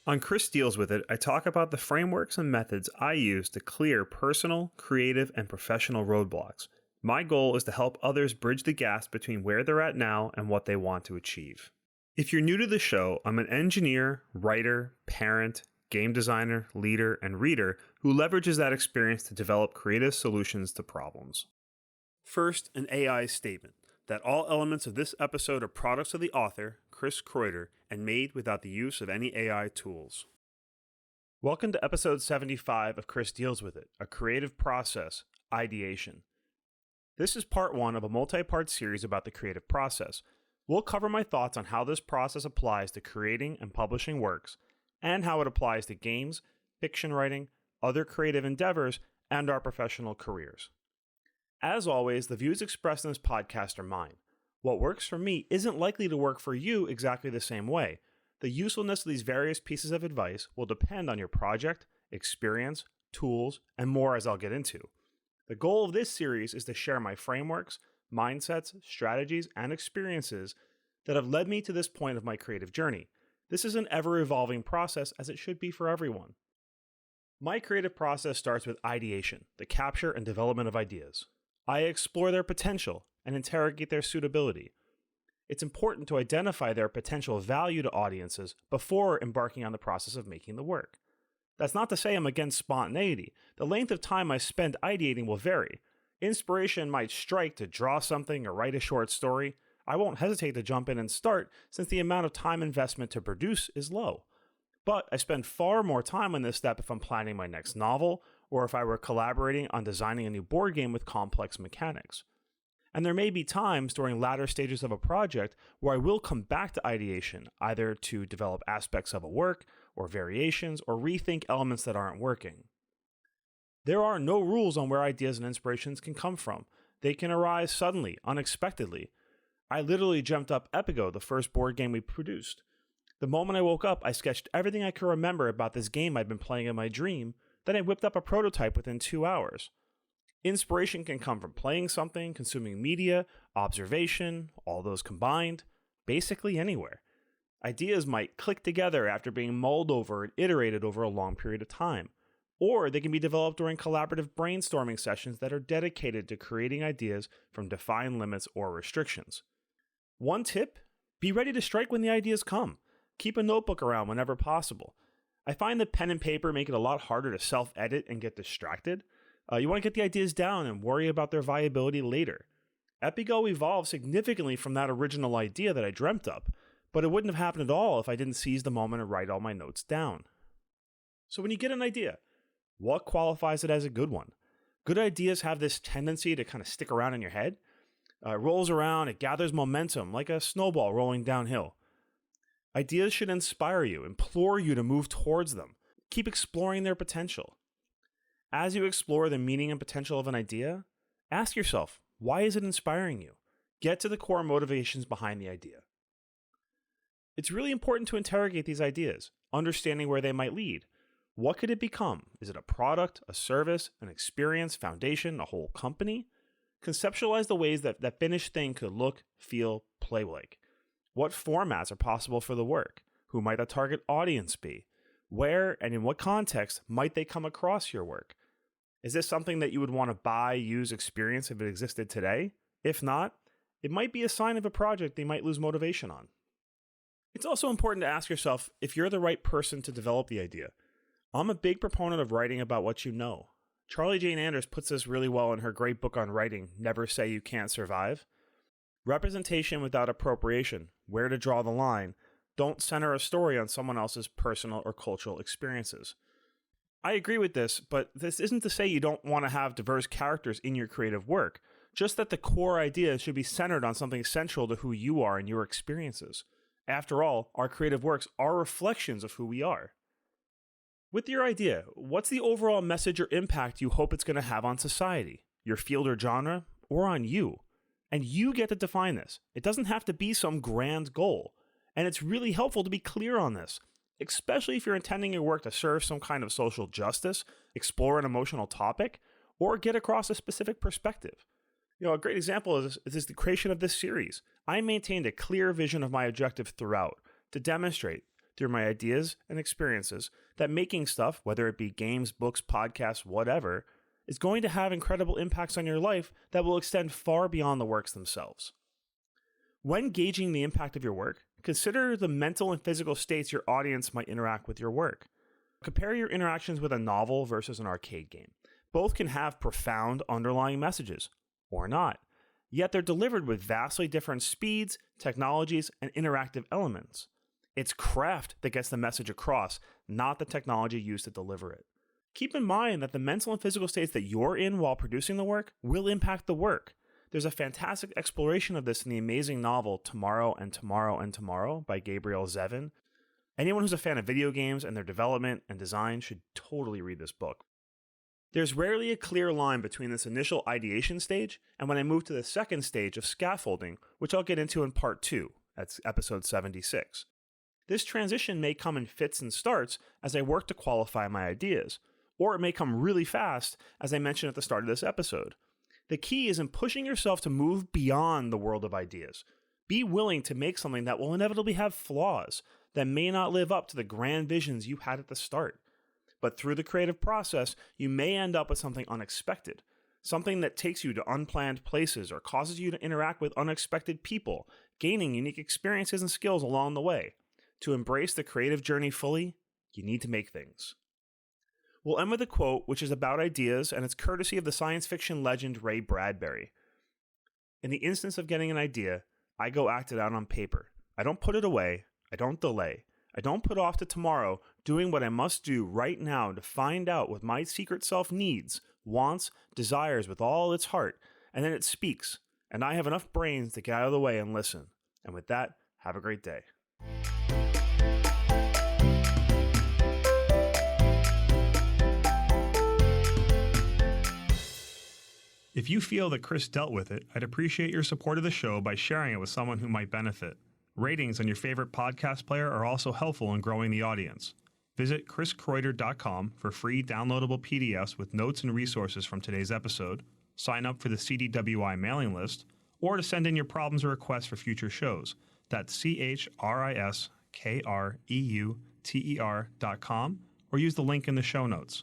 On Chris Deals With It, I talk about the frameworks and methods I use to clear personal, creative, and professional roadblocks. My goal is to help others bridge the gaps between where they're at now and what they want to achieve. If you're new to the show, I'm an engineer, writer, parent, game designer, leader, and reader who leverages that experience to develop creative solutions to problems. First, an AI statement that all elements of this episode are products of the author, Chris Kreuter, and made without the use of any AI tools. Welcome to episode 75 of Chris Deals With It, a creative process, Ideation. This is part one of a multi-part series about the creative process. We'll cover my thoughts on how this process applies to creating and publishing works, and how it applies to games, fiction writing, other creative endeavors, and our professional careers. As always, the views expressed in this podcast are mine. What works for me isn't likely to work for you exactly the same way. The usefulness of these various pieces of advice will depend on your project, experience, tools, and more as I'll get into. The goal of this series is to share my frameworks, mindsets, strategies, and experiences that have led me to this point of my creative journey. This is an ever-evolving process, as it should be for everyone. My creative process starts with ideation, the capture and development of ideas. I explore their potential and interrogate their suitability. It's important to identify their potential value to audiences before embarking on the process of making the work. That's not to say I'm against spontaneity. The length of time I spend ideating will vary. Inspiration might strike to draw something or write a short story. I won't hesitate to jump in and start, since the amount of time investment to produce is low. But I spend far more time on this step if I'm planning my next novel, or if I were collaborating on designing a new board game with complex mechanics. And there may be times during latter stages of a project where I will come back to ideation, either to develop aspects of a work, or variations, or rethink elements that aren't working. There are no rules on where ideas and inspirations can come from. They can arise suddenly, unexpectedly. I literally dreamt up Epigo, the first board game we produced. The moment I woke up, I sketched everything I could remember about this game I'd been playing in my dream. Then I whipped up a prototype within 2 hours. Inspiration can come from playing something, consuming media, observation, all those combined, basically anywhere. Ideas might click together after being mulled over and iterated over a long period of time. Or they can be developed during collaborative brainstorming sessions that are dedicated to creating ideas from defined limits or restrictions. One tip: be ready to strike when the ideas come. Keep a notebook around whenever possible. I find that pen and paper make it a lot harder to self-edit and get distracted. You want to get the ideas down and worry about their viability later. Epigo evolved significantly from that original idea that I dreamt up, but it wouldn't have happened at all if I didn't seize the moment and write all my notes down. So when you get an idea, what qualifies it as a good one? Good ideas have this tendency to kind of stick around in your head. It rolls around, it gathers momentum like a snowball rolling downhill. Ideas should inspire you, implore you to move towards them. Keep exploring their potential. As you explore the meaning and potential of an idea, ask yourself, why is it inspiring you? Get to the core motivations behind the idea. It's really important to interrogate these ideas, understanding where they might lead. What could it become? Is it a product, a service, an experience, foundation, a whole company? Conceptualize the ways that finished thing could look, feel, play like. What formats are possible for the work? Who might the target audience be? Where and in what context might they come across your work? Is this something that you would want to buy, use, experience if it existed today? If not, it might be a sign of a project they might lose motivation on. It's also important to ask yourself if you're the right person to develop the idea. I'm a big proponent of writing about what you know. Charlie Jane Anders puts this really well in her great book on writing, Never Say You Can't Survive. Representation without appropriation, where to draw the line, don't center a story on someone else's personal or cultural experiences. I agree with this, but this isn't to say you don't want to have diverse characters in your creative work, just that the core idea should be centered on something central to who you are and your experiences. After all, our creative works are reflections of who we are. With your idea, what's the overall message or impact you hope it's going to have on society, your field or genre, or on you? And you get to define this. It doesn't have to be some grand goal. And it's really helpful to be clear on this, especially if you're intending your work to serve some kind of social justice, explore an emotional topic, or get across a specific perspective. A great example is the creation of this series. I maintained a clear vision of my objective throughout, to demonstrate through my ideas and experiences that making stuff, whether it be games, books, podcasts, whatever, is going to have incredible impacts on your life that will extend far beyond the works themselves. When gauging the impact of your work, consider the mental and physical states your audience might interact with your work. Compare your interactions with a novel versus an arcade game. Both can have profound underlying messages, or not, yet they're delivered with vastly different speeds, technologies, and interactive elements. It's craft that gets the message across, not the technology used to deliver it. Keep in mind that the mental and physical states that you're in while producing the work will impact the work. There's a fantastic exploration of this in the amazing novel Tomorrow and Tomorrow and Tomorrow by Gabriel Zevin. Anyone who's a fan of video games and their development and design should totally read this book. There's rarely a clear line between this initial ideation stage and when I move to the second stage of scaffolding, which I'll get into in part 2, that's episode 76. This transition may come in fits and starts as I work to qualify my ideas, or it may come really fast, as I mentioned at the start of this episode. The key is in pushing yourself to move beyond the world of ideas. Be willing to make something that will inevitably have flaws, that may not live up to the grand visions you had at the start. But through the creative process, you may end up with something unexpected, something that takes you to unplanned places or causes you to interact with unexpected people, gaining unique experiences and skills along the way. To embrace the creative journey fully, you need to make things. We'll end with a quote which is about ideas, and it's courtesy of the science fiction legend Ray Bradbury. In the instance of getting an idea, I go act it out on paper. I don't put it away. I don't delay. I don't put off to tomorrow doing what I must do right now to find out what my secret self needs, wants, desires with all its heart, and then it speaks, and I have enough brains to get out of the way and listen. And with that, have a great day. If you feel that Chris dealt with it, I'd appreciate your support of the show by sharing it with someone who might benefit. Ratings on your favorite podcast player are also helpful in growing the audience. Visit chriskreuter.com for free downloadable PDFs with notes and resources from today's episode, sign up for the CDWI mailing list, or to send in your problems or requests for future shows. That's CHRISKREUTER.com, or use the link in the show notes.